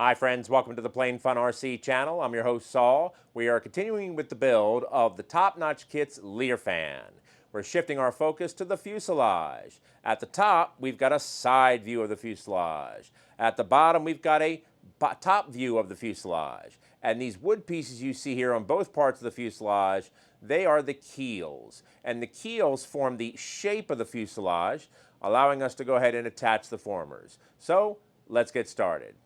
Hi friends, welcome to the Plain Fun RC channel. I'm your host Saul. We are continuing with the build of the Top Notch Kit's Lear fan. We're shifting our focus to the fuselage. At the top, we've got a side view of the fuselage. At the bottom, we've got a top view of the fuselage. And these wood pieces you see here on both parts of the fuselage, they are the keels. And the keels form the shape of the fuselage, allowing us to go ahead and attach the formers. So, let's get started.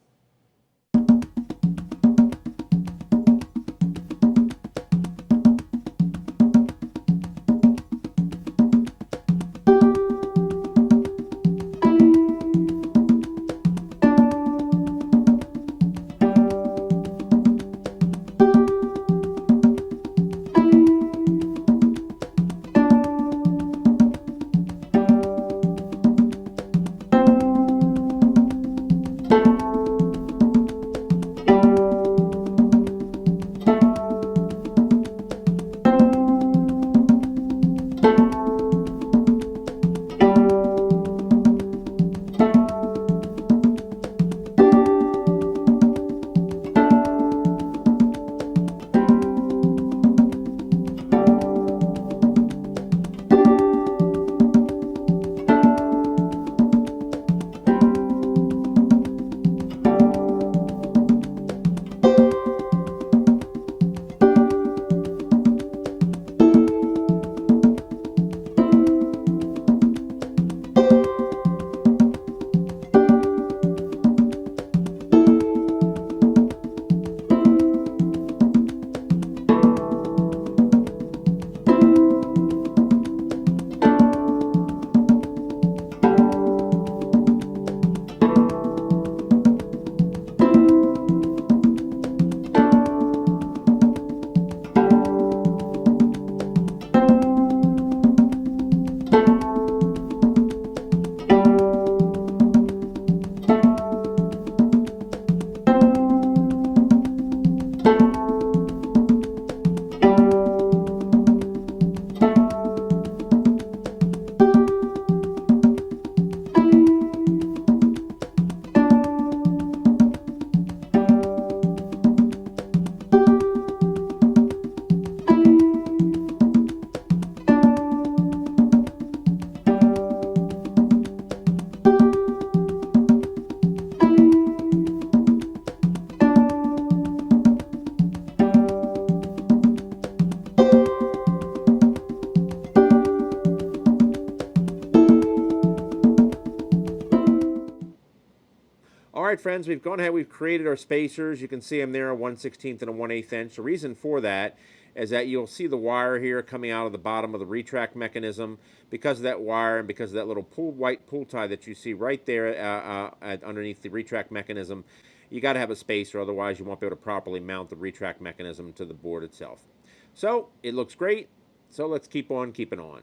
All right, friends, we've gone ahead, we've created our spacers. You can see them there, a 1/16 and a 1/8 inch. The reason for that is that you'll see the wire here coming out of the bottom of the retract mechanism. Because of that wire and because of that little white pull tie that you see right there underneath the retract mechanism, you got to have a spacer, otherwise you won't be able to properly mount the retract mechanism to the board itself. So, it looks great, so let's keep on keeping on.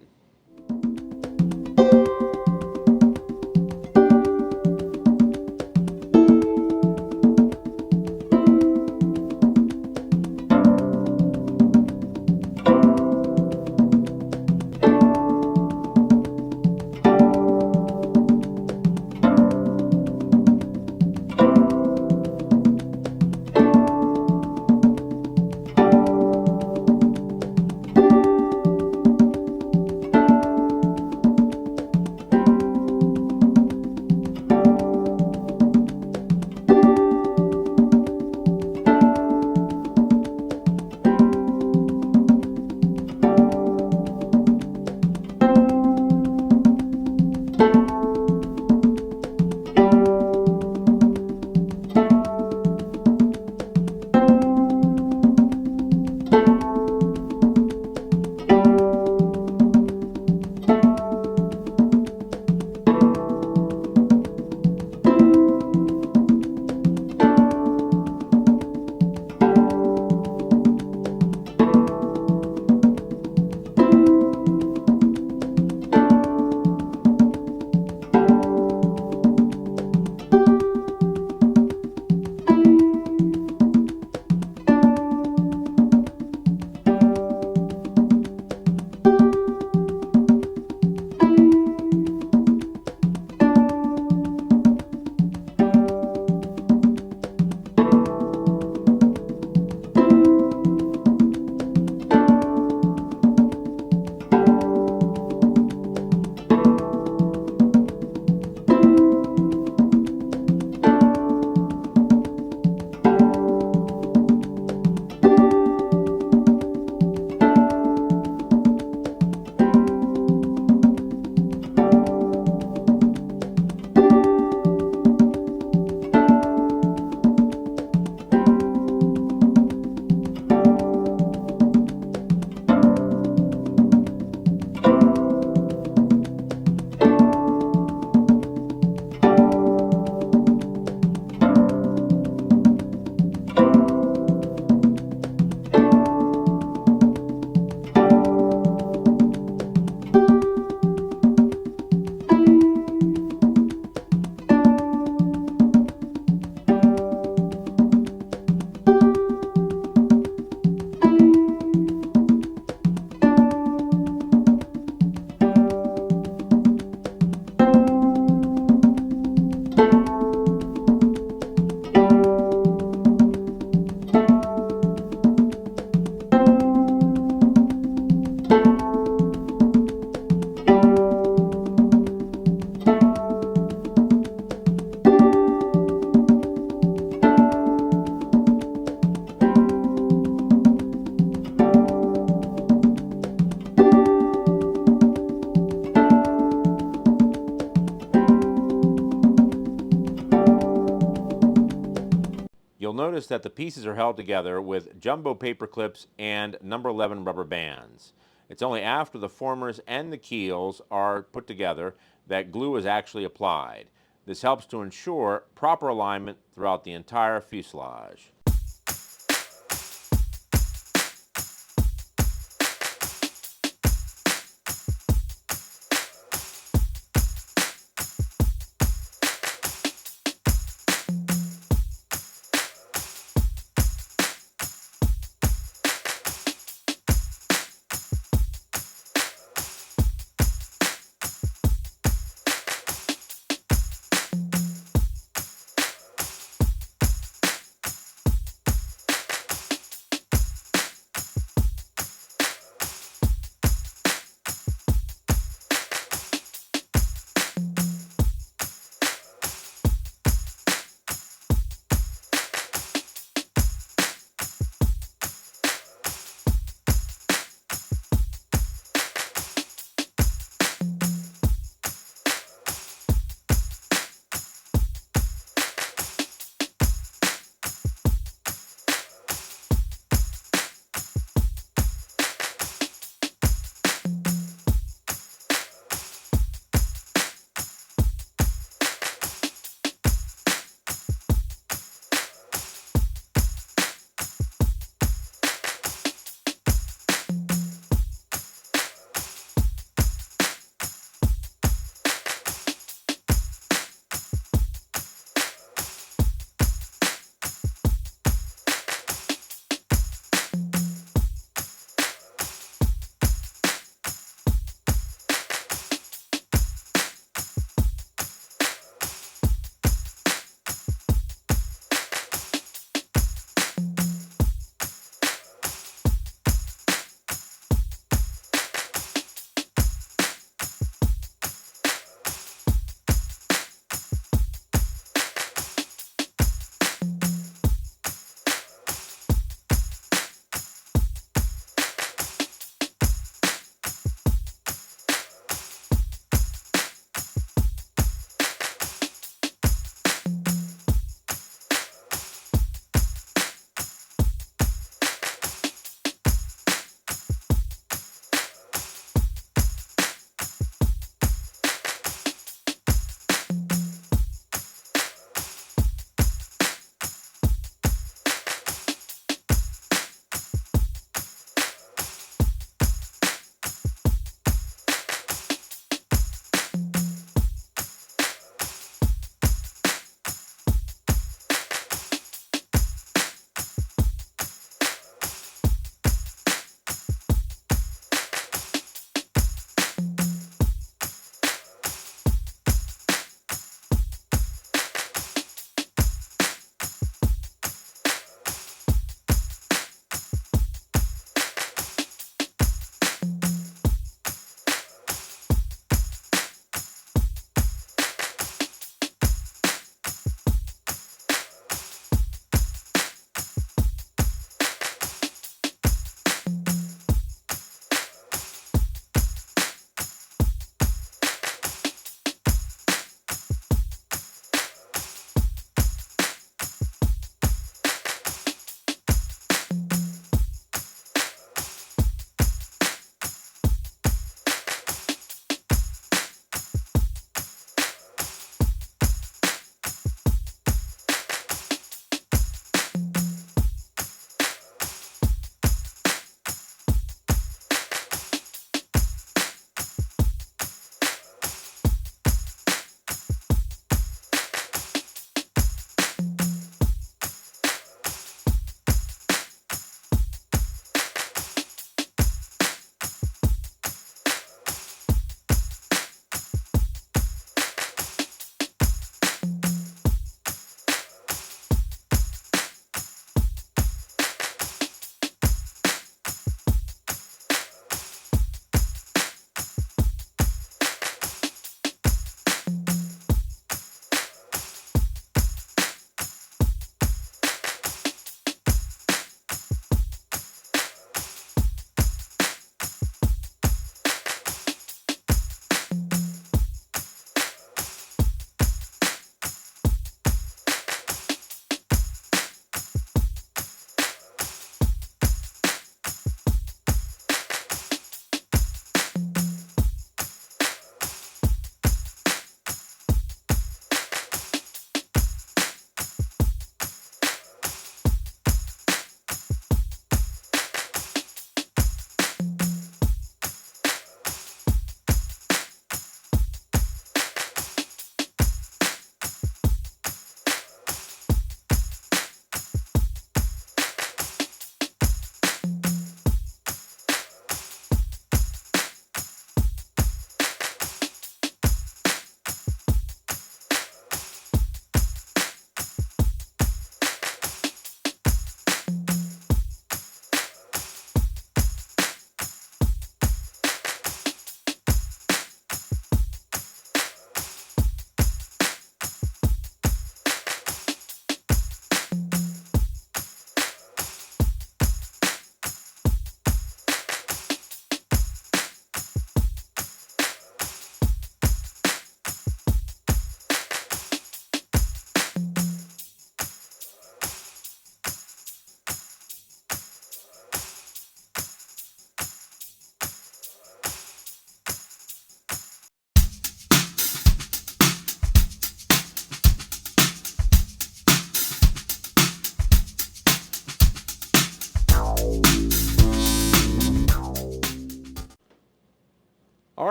notice that the pieces are held together with jumbo paper clips and number 11 rubber bands. It's only after the formers and the keels are put together that glue is actually applied. This helps to ensure proper alignment throughout the entire fuselage.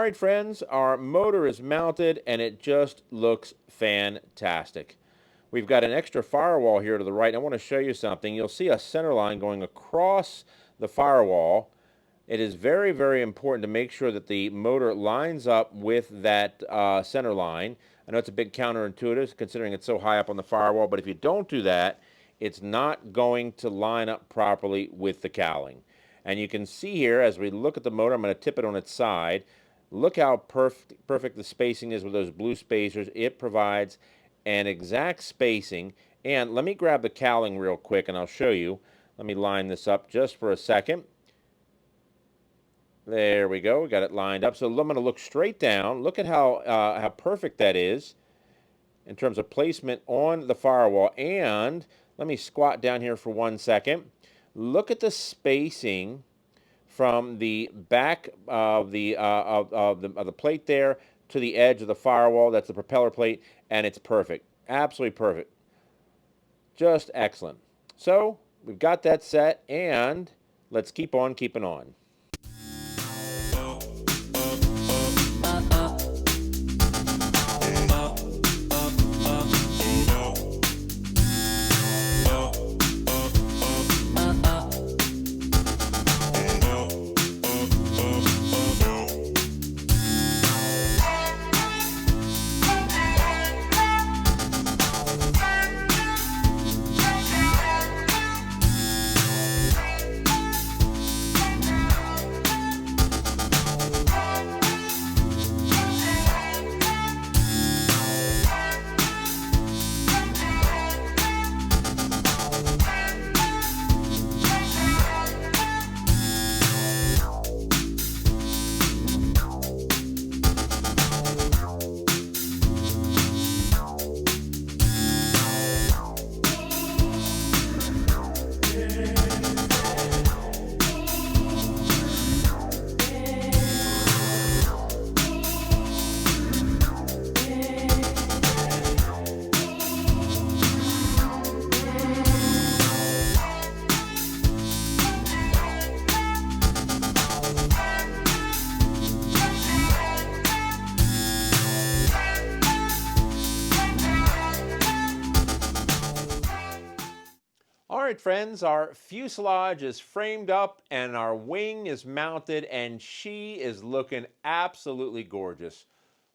right, friends, our motor is mounted and it just looks fantastic. We've got an extra firewall here to the right. I want to show you something. You'll see a center line going across the firewall. It is very, very important to make sure that the motor lines up with that center line. I know it's a bit counterintuitive considering it's so high up on the firewall, but if you don't do that, it's not going to line up properly with the cowling. And you can see here, as we look at the motor, I'm going to tip it on its side. Look how perfect the spacing is with those blue spacers. It provides an exact spacing. And let me grab the cowling real quick and I'll show you. Let me line this up just for a second. There we go. We got it lined up. So I'm going to look straight down. Look at how perfect that is in terms of placement on the firewall. And let me squat down here for 1 second. Look at the spacing from the back of the plate there to the edge of the firewall. That's the propeller plate, and it's perfect. Absolutely perfect. Just excellent. So we've got that set, and let's keep on keeping on. All right, friends, our fuselage is framed up and our wing is mounted and she is looking absolutely gorgeous.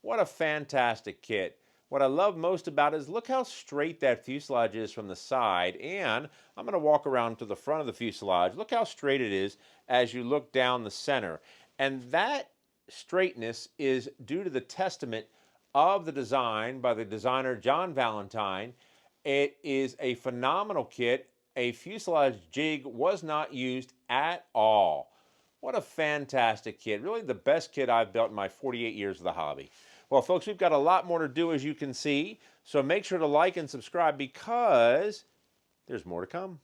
What a fantastic kit. What I love most about it is look how straight that fuselage is from the side, and I'm going to walk around to the front of the fuselage. Look how straight it is as you look down the center. And that straightness is due to the testament of the design by the designer John Valentine. It is a phenomenal kit. A fuselage jig was not used at all. What a fantastic kit. Really the best kit I've built in my 48 years of the hobby. Well, folks, we've got a lot more to do, as you can see. So make sure to like and subscribe because there's more to come.